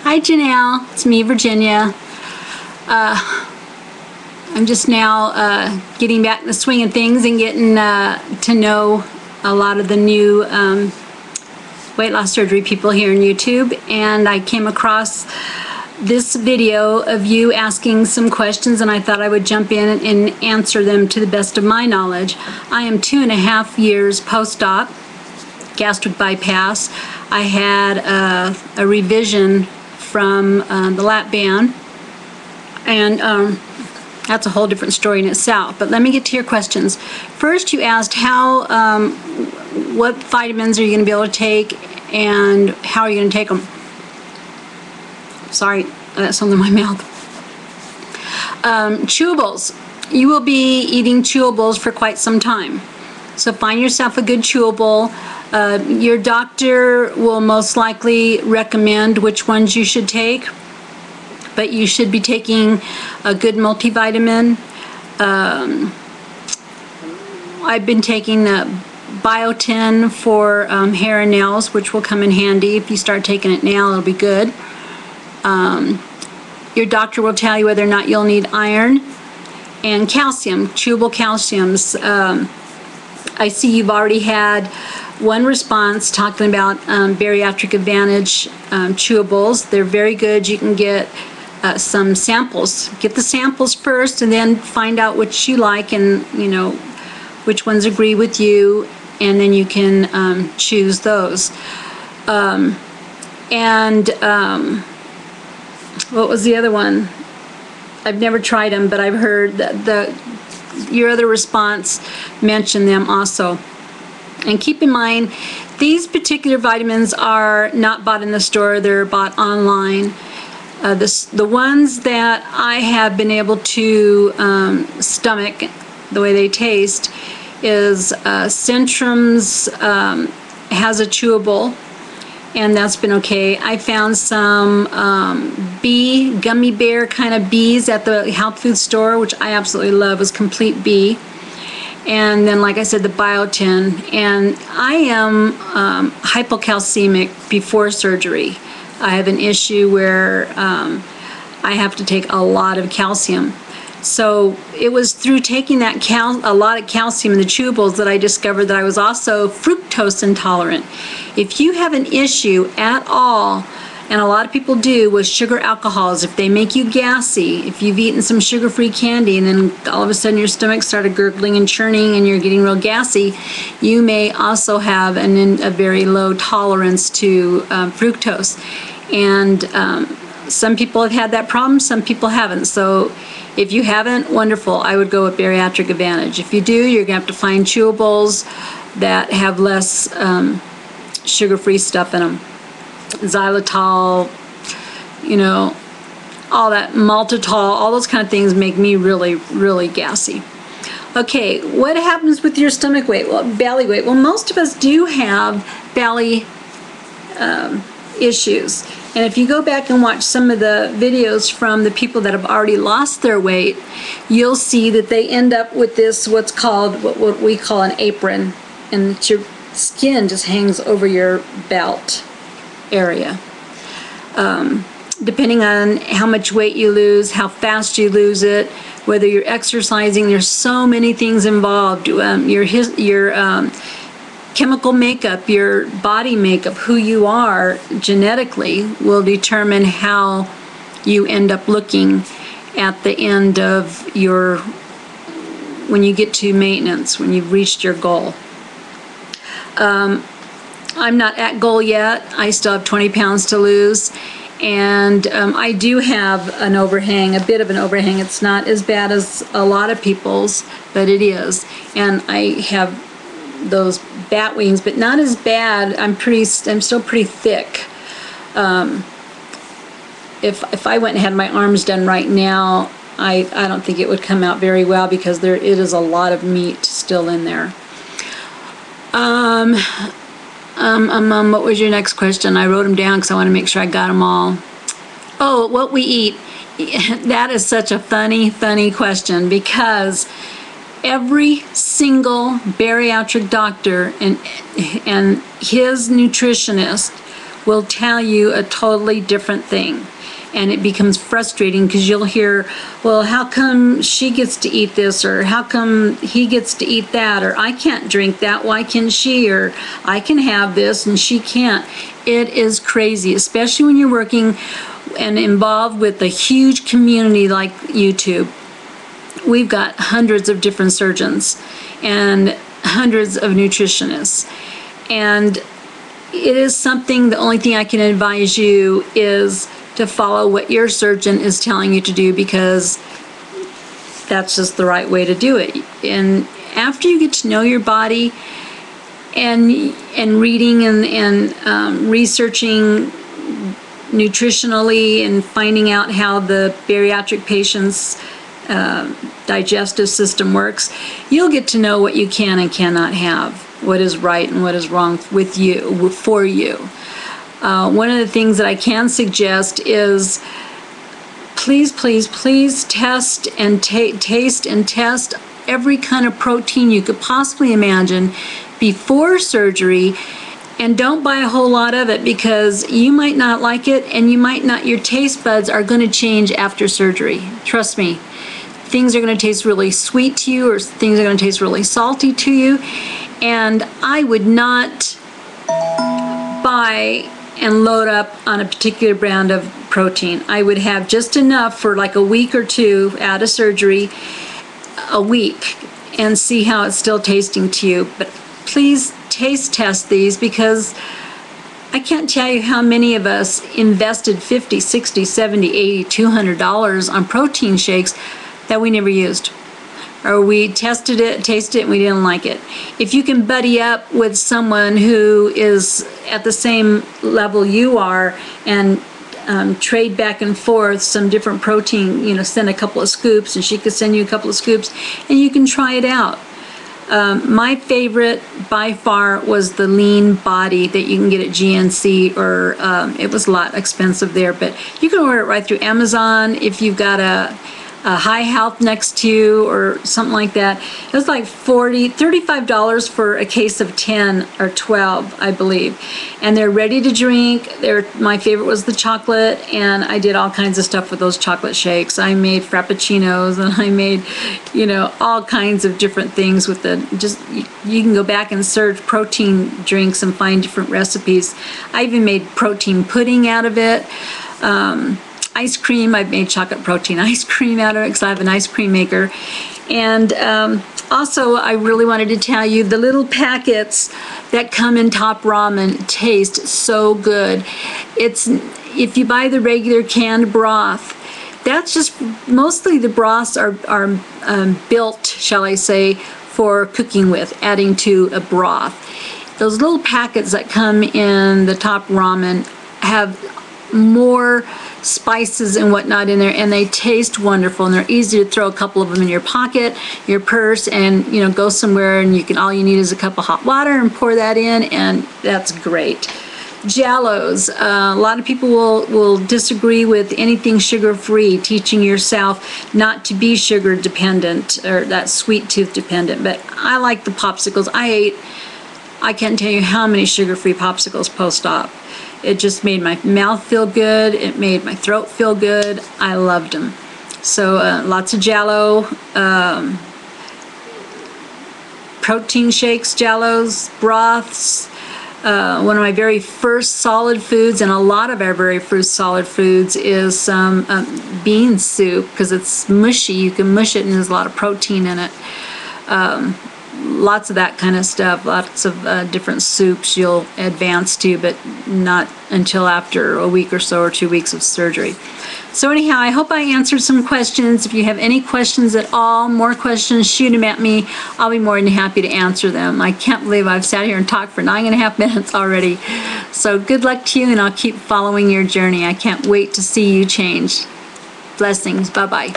Hi Janelle, it's me, Virginia. I'm just now getting back in the swing of things and getting to know a lot of the new weight loss surgery people here on YouTube, and I came across this video of you asking some questions, and I thought I would jump in and answer them to the best of my knowledge. I am 2.5 years post-op, gastric bypass. I had a revision from the lap band, and that's a whole different story in itself. But let me get to your questions. First, you asked what vitamins are you going to be able to take, and how are you going to take them? Sorry, that's something in my mouth. Chewables. You will be eating chewables for quite some time. So find yourself a good chewable. Your doctor will most likely recommend which ones you should take, but you should be taking a good multivitamin. I've been taking biotin for hair and nails, which will come in handy. If you start taking it now, it'll be good. Your doctor will tell you whether or not you'll need iron and calcium, chewable calciums. I see you've already had one response talking about Bariatric Advantage chewables. They're very good. You can get some samples. Get the samples first, and then find out which you like, and which ones agree with you, and then you can choose those. What was the other one? I've never tried them, but I've heard that your other response mentioned them also. And keep in mind, these particular vitamins are not bought in the store, they're bought online. The ones that I have been able to stomach the way they taste is Centrum's has a chewable, and that's been okay. I found some bee, gummy bear kind of bees at the health food store, which I absolutely love, was Complete Bee. And then, like I said, the biotin. And I am hypocalcemic before surgery. I have an issue where I have to take a lot of calcium. So it was through taking that a lot of calcium in the chewables that I discovered that I was also fructose intolerant. If you have an issue at all, and a lot of people do, with sugar alcohols, if they make you gassy, if you've eaten some sugar-free candy and then all of a sudden your stomach started gurgling and churning and you're getting real gassy, you may also have a very low tolerance to fructose. And some people have had that problem, some people haven't. So if you haven't, wonderful, I would go with Bariatric Advantage. If you do, you're going to have to find chewables that have less sugar-free stuff in them. Xylitol, all that, maltitol, all those kind of things make me really, really gassy. Okay, what happens with your stomach weight? Well, belly weight. Well, most of us do have belly issues. And if you go back and watch some of the videos from the people that have already lost their weight, you'll see that they end up with this, what we call an apron, and your skin just hangs over your belt area. Depending on how much weight you lose, how fast you lose it, whether you're exercising, there's so many things involved. Your chemical makeup, your body makeup, who you are genetically will determine how you end up looking at the end of when you get to maintenance, when you've reached your goal. I'm not at goal yet. I still have 20 pounds to lose, and I do have an overhang, a bit of an overhang. It's not as bad as a lot of people's, but it is. And I have those bat wings, but not as bad. I'm still pretty thick. If I went and had my arms done right now, I don't think it would come out very well, because it is a lot of meat still in there. What was your next question? I wrote them down because I want to make sure I got them all. Oh, what we eat. That is such a funny question, because every single bariatric doctor and his nutritionist will tell you a totally different thing. And it becomes frustrating because you'll hear, well, how come she gets to eat this, or how come he gets to eat that, or I can't drink that, why can she, or I can have this and she can't. It is crazy, especially when you're working and involved with a huge community like YouTube. We've got hundreds of different surgeons and hundreds of nutritionists. And it is something, the only thing I can advise you is to follow what your surgeon is telling you to do, because that's just the right way to do it. And after you get to know your body and reading and researching nutritionally and finding out how the bariatric patient's digestive system works, you'll get to know what you can and cannot have, what is right and what is wrong with you, for you. One of the things that I can suggest is please, please, please test and taste and test every kind of protein you could possibly imagine before surgery, and don't buy a whole lot of it, because you might not like it and you might not, your taste buds are going to change after surgery. Trust me. Things are going to taste really sweet to you, or things are going to taste really salty to you, and I would not buy and load up on a particular brand of protein. I would have just enough for like a week or two out of surgery, a week, and see how it's still tasting to you. But please taste test these, because I can't tell you how many of us invested $50, $60, $70, $80, $200 on protein shakes that we never used. Or we tested it, tasted it, and we didn't like it. If you can buddy up with someone who is at the same level you are and trade back and forth some different protein, send a couple of scoops and she could send you a couple of scoops and you can try it out. My favorite by far was the Lean Body that you can get at GNC, or it was a lot expensive there, but you can order it right through Amazon if you've got a High Health next to you or something like that. It was like $35 for a case of 10 or 12, I believe. And they're ready to drink. My favorite was the chocolate, and I did all kinds of stuff with those chocolate shakes. I made frappuccinos, and I made, all kinds of different things with you can go back and search protein drinks and find different recipes. I even made protein pudding out of it. Ice cream, I've made chocolate protein ice cream out of it because I have an ice cream maker. And also, I really wanted to tell you, the little packets that come in Top Ramen taste so good. If you buy the regular canned broth, that's just, mostly the broths are built, shall I say, for cooking with, adding to a broth. Those little packets that come in the Top Ramen have more spices and whatnot in there, and they taste wonderful, and they're easy to throw a couple of them in your pocket, your purse, and go somewhere, and all you need is a cup of hot water and pour that in, and that's great. Jellos, a lot of people will disagree with anything sugar-free, teaching yourself not to be sugar dependent or that sweet tooth dependent, but I like the popsicles. I can't tell you how many sugar-free popsicles post-op. It just made my mouth feel good. It made my throat feel good. I loved them. So lots of Jell-O, protein shakes, Jell-Os, broths. One of my very first solid foods, and a lot of our very first solid foods, is some bean soup, because it's mushy. You can mush it, and there's a lot of protein in it. Lots of that kind of stuff, lots of different soups you'll advance to, but not until after a week or so, or 2 weeks of surgery. So anyhow, I hope I answered some questions. If you have any questions at all, more questions, shoot them at me. I'll be more than happy to answer them. I can't believe I've sat here and talked for 9.5 minutes already. So good luck to you, and I'll keep following your journey. I can't wait to see you change. Blessings. Bye-bye.